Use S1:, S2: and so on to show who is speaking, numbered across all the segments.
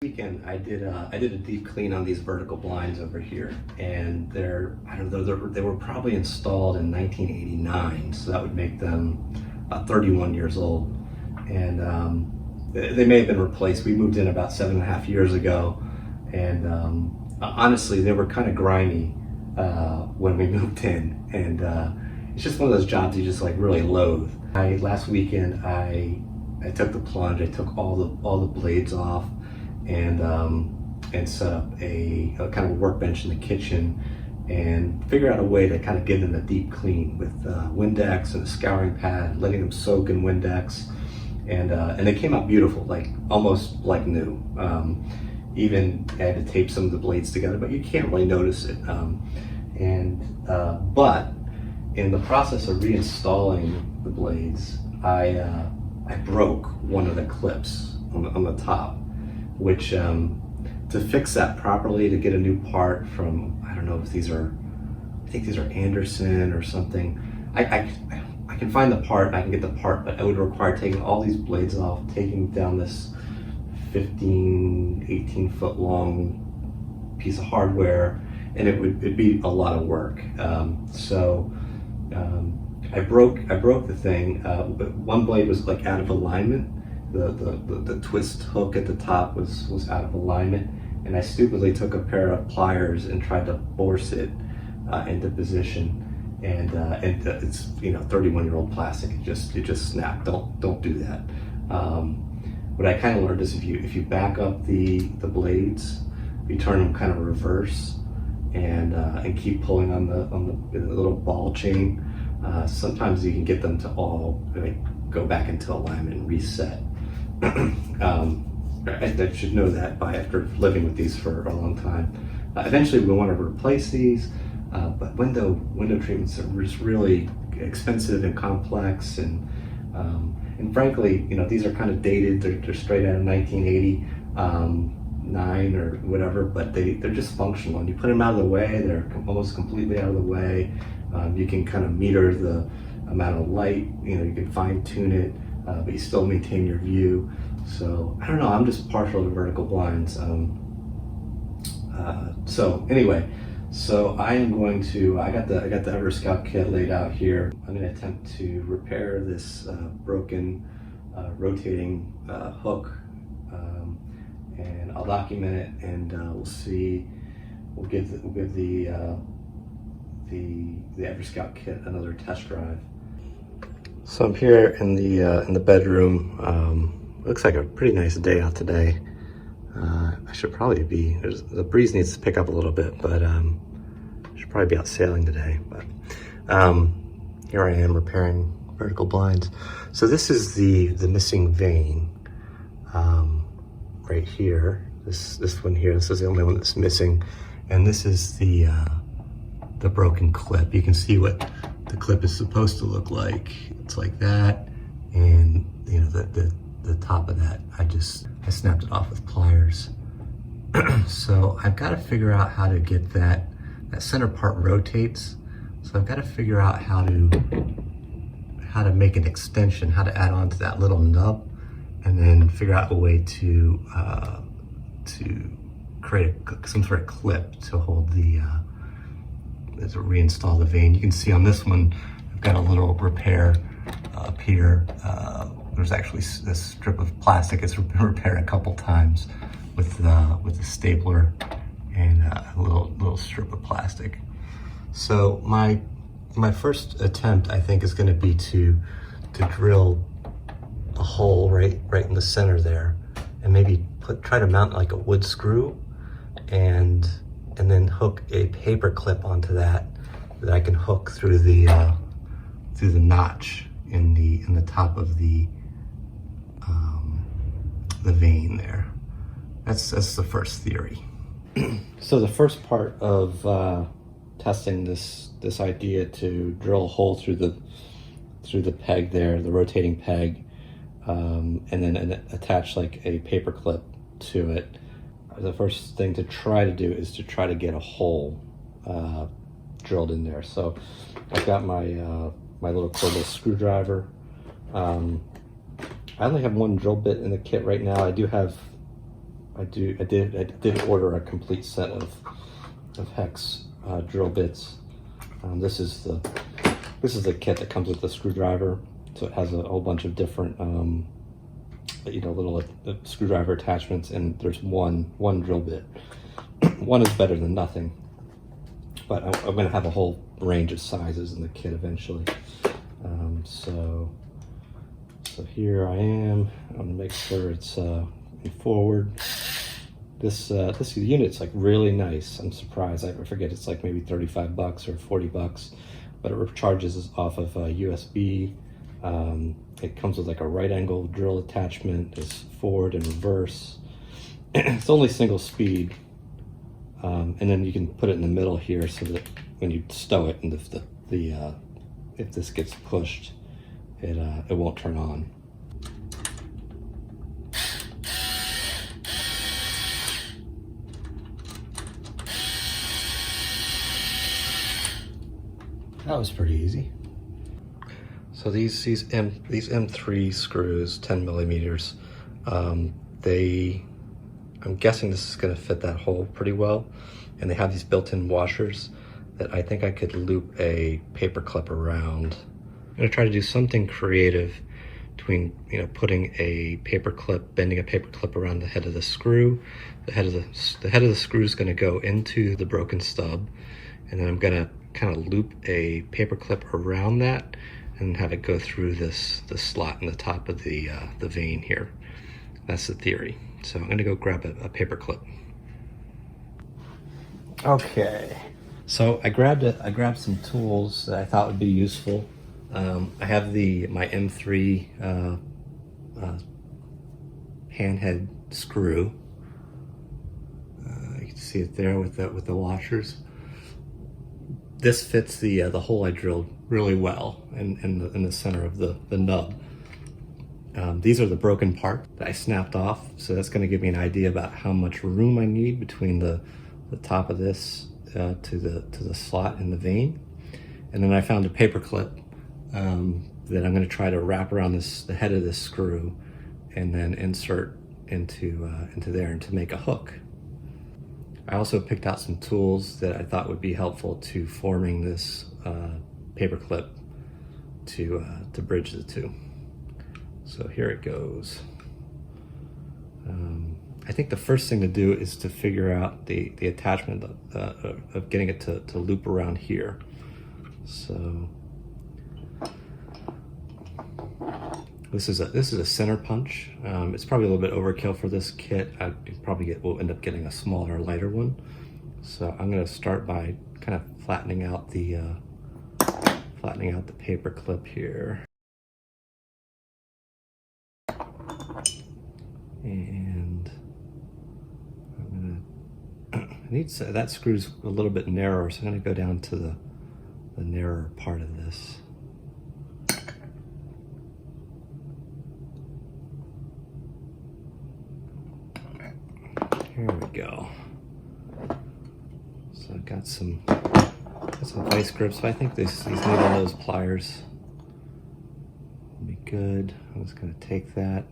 S1: Weekend I did a deep clean on these vertical blinds over here, and I don't know, they were probably installed in 1989, so that would make them about 31 years old, and they may have been replaced. We moved in about 7.5 years ago, and honestly they were kind of grimy when we moved in, and it's just one of those jobs you just like really loathe. Last weekend I took the plunge. I took all the blades off and set up a kind of a workbench in the kitchen and figure out a way to kind of give them a deep clean with Windex and a scouring pad, letting them soak in Windex, and they came out beautiful, like almost like new. Even I had to tape some of the blades together, but you can't really notice it. But in the process of reinstalling the blades, I broke one of the clips on the top, which to fix that properly, to get a new part from, I don't know if I think these are Anderson or something. I can find the part, I can get the part, but it would require taking all these blades off, taking down this 18 foot long piece of hardware, and it'd be a lot of work. I broke the thing, but one blade was like out of alignment. The twist hook at the top was out of alignment, and I stupidly took a pair of pliers and tried to force it into position, and it's 31-year-old plastic. It just snapped. Don't do that. What I kind of learned is if you back up the blades, you turn them kind of reverse, and keep pulling on the little ball chain, sometimes you can get them to all go back into alignment and reset. I should know that after living with these for a long time. Eventually we want to replace these, but window treatments are just really expensive and complex, and frankly, these are kind of dated. They're straight out of 1989 or whatever, but they're just functional. And you put them out of the way, they're almost completely out of the way. You can kind of meter the amount of light, you can fine tune it, but you still maintain your view. So I don't know, I'm just partial to vertical blinds. So anyway, I am going to, I got the Everscout kit laid out here. I'm going to attempt to repair this broken rotating hook, and I'll document it, and we'll see. We'll give the Everscout kit another test drive. So I'm here in the bedroom. Looks like a pretty nice day out today. I should probably the breeze needs to pick up a little bit, but I should probably be out sailing today. But here I am repairing vertical blinds. So this is the missing vane right here. This one here. This is the only one that's missing, and this is the broken clip. You can see what the clip is supposed to look like. It's like that, and the top of that, I snapped it off with pliers. So I've got to figure out how to get that center part rotates. So I've got to figure out how to make an extension, how to add on to that little nub, and then figure out a way to create some sort of clip to hold to reinstall the vane. You can see on this one, I've got a little repair up here. There's actually this strip of plastic. It's been repaired a couple times with a stapler and a little strip of plastic. So my first attempt, I think, is going to be to drill a hole right in the center there, and maybe try to mount like a wood screw, and then hook a paper clip onto that I can hook through the notch in the top of the vane there. That's the first theory. So the first part of testing this idea to drill a hole through the peg there, the rotating peg, and then attach like a paper clip to it. The first thing to try to do is to try to get a hole drilled in there. So I've got my little cordless screwdriver. I only have one drill bit in the kit right now. I I did order a complete set of hex drill bits. This is the kit that comes with the screwdriver. So it has a whole bunch of different, little screwdriver attachments, and there's one drill bit. One is better than nothing, but I'm going to have a whole range of sizes in the kit eventually. So here I am. I'm going to make sure it's forward. This unit's like really nice. I'm surprised. I forget, it's like maybe 35 bucks or 40 bucks, but it charges off of USB. It comes with like a right angle drill attachment. It's forward and reverse. It's only single speed. And then you can put it in the middle here so that when you stow it, and if this gets pushed, it won't turn on. That was pretty easy. So these M3 screws, 10 millimeters, I'm guessing this is going to fit that hole pretty well, and they have these built-in washers that I think I could loop a paper clip around. I'm going to try to do something creative between, putting a paper clip, bending a paper clip around the head of the screw. The head of the screw is going to go into the broken stub, and then I'm going to kind of loop a paper clip around that and have it go through this slot in the top of the vane here. That's the theory. So I'm gonna go grab a paper clip. Okay. So I grabbed some tools that I thought would be useful. I have my M3 handhead screw. You can see it there with the washers. This fits the hole I drilled really well in the center of the nub. These are the broken part that I snapped off, so that's going to give me an idea about how much room I need between the top of this to the slot in the vane. And then I found a paper clip that I'm going to try to wrap around the head of this screw and then insert into there and to make a hook. I also picked out some tools that I thought would be helpful to forming this paper clip to bridge the two. So here it goes. I think the first thing to do is to figure out the attachment of getting it to loop around here. So this is a center punch. It's probably a little bit overkill for this kit. We'll end up getting a smaller, lighter one. So I'm going to start by kind of flattening out the paper clip here. And that screw's a little bit narrower, so I'm going to go down to the narrower part of this. Here we go. So I've got some vice grips, but I think these need all those pliers. Will be good. I'm just going to take that,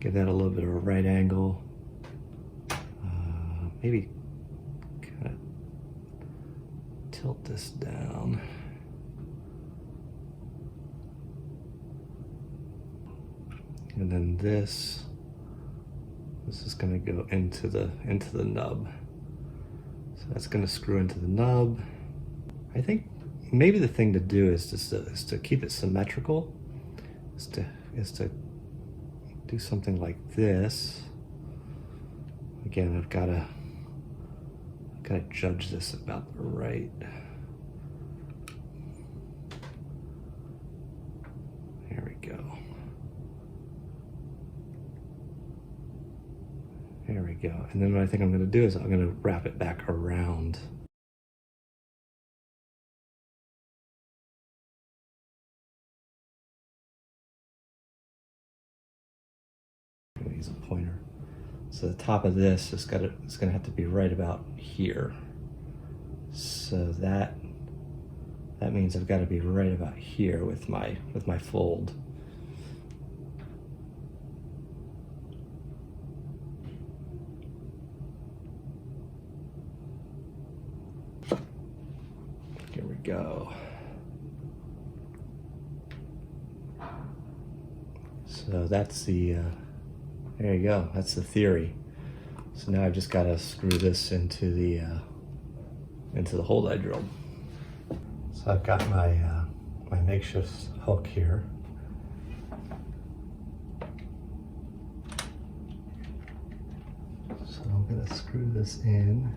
S1: give that a little bit of a right angle. Maybe kind of tilt this down. And then this is going to go into the nub. So that's going to screw into the nub. I think maybe the thing to do is to keep it symmetrical. Is to do something like this. Again, I've got to judge this about right. There we go. There we go. And then what I think I'm going to do is I'm going to wrap it back around. I'm going to use a pointer. So the top of this is going to have to be right about here. So that means I've got to be right about here with my fold. go. So that's the, there you go, that's the theory. So now I've just got to screw this into the hole that I drilled. So I've got my, my makeshift hook here. So I'm going to screw this in.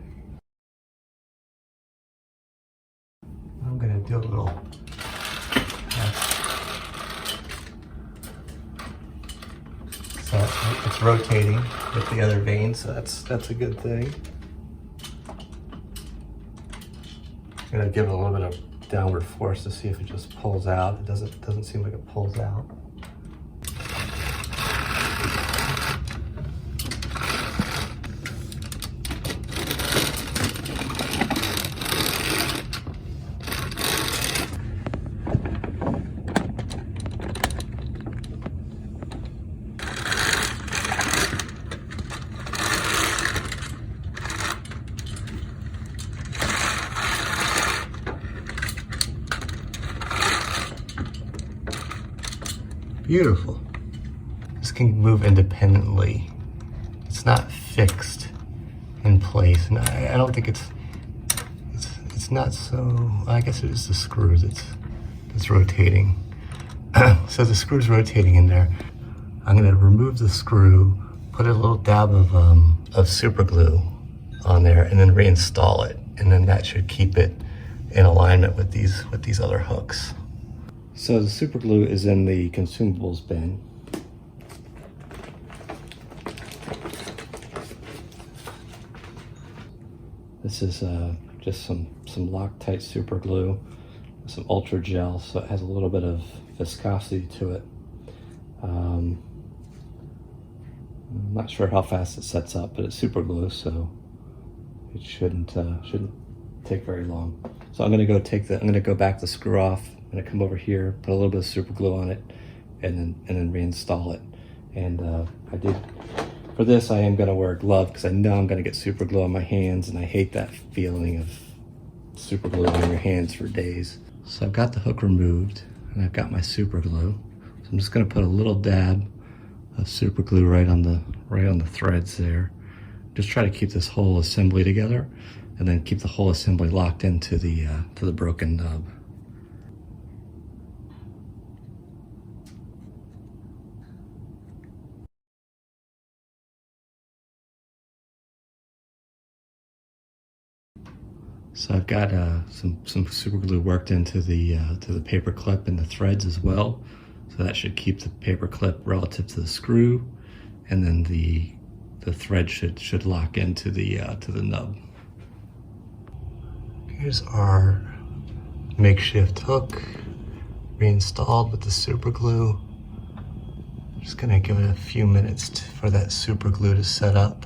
S1: I'm going to do a little so it's rotating with the other vein, so that's a good thing. I'm going to give it a little bit of downward force to see if it just pulls out. It doesn't seem like it pulls out. Beautiful. This can move independently. It's not fixed in place, and I don't think it's not so. I guess it is the screws. It's rotating. So the screw's rotating in there. I'm gonna remove the screw, put a little dab of super glue on there, and then reinstall it, and then that should keep it in alignment with these other hooks. So the super glue is in the consumables bin. This is just some Loctite super glue, some ultra gel, so it has a little bit of viscosity to it. I'm not sure how fast it sets up, but it's super glue, so it shouldn't take very long. So I'm gonna go back the screw off. I'm gonna come over here, put a little bit of super glue on it, and then reinstall it. And for this I am gonna wear a glove because I know I'm gonna get super glue on my hands, and I hate that feeling of super glue on your hands for days. So I've got the hook removed, and I've got my super glue. So I'm just gonna put a little dab of super glue right on the threads there. Just try to keep this whole assembly together, and then keep the whole assembly locked into the broken nub. So I've got some super glue worked into the paper clip and the threads as well. So that should keep the paper clip relative to the screw, and then the thread should lock into the nub. Here's our makeshift hook, reinstalled with the super glue. Just gonna give it a few minutes for that super glue to set up.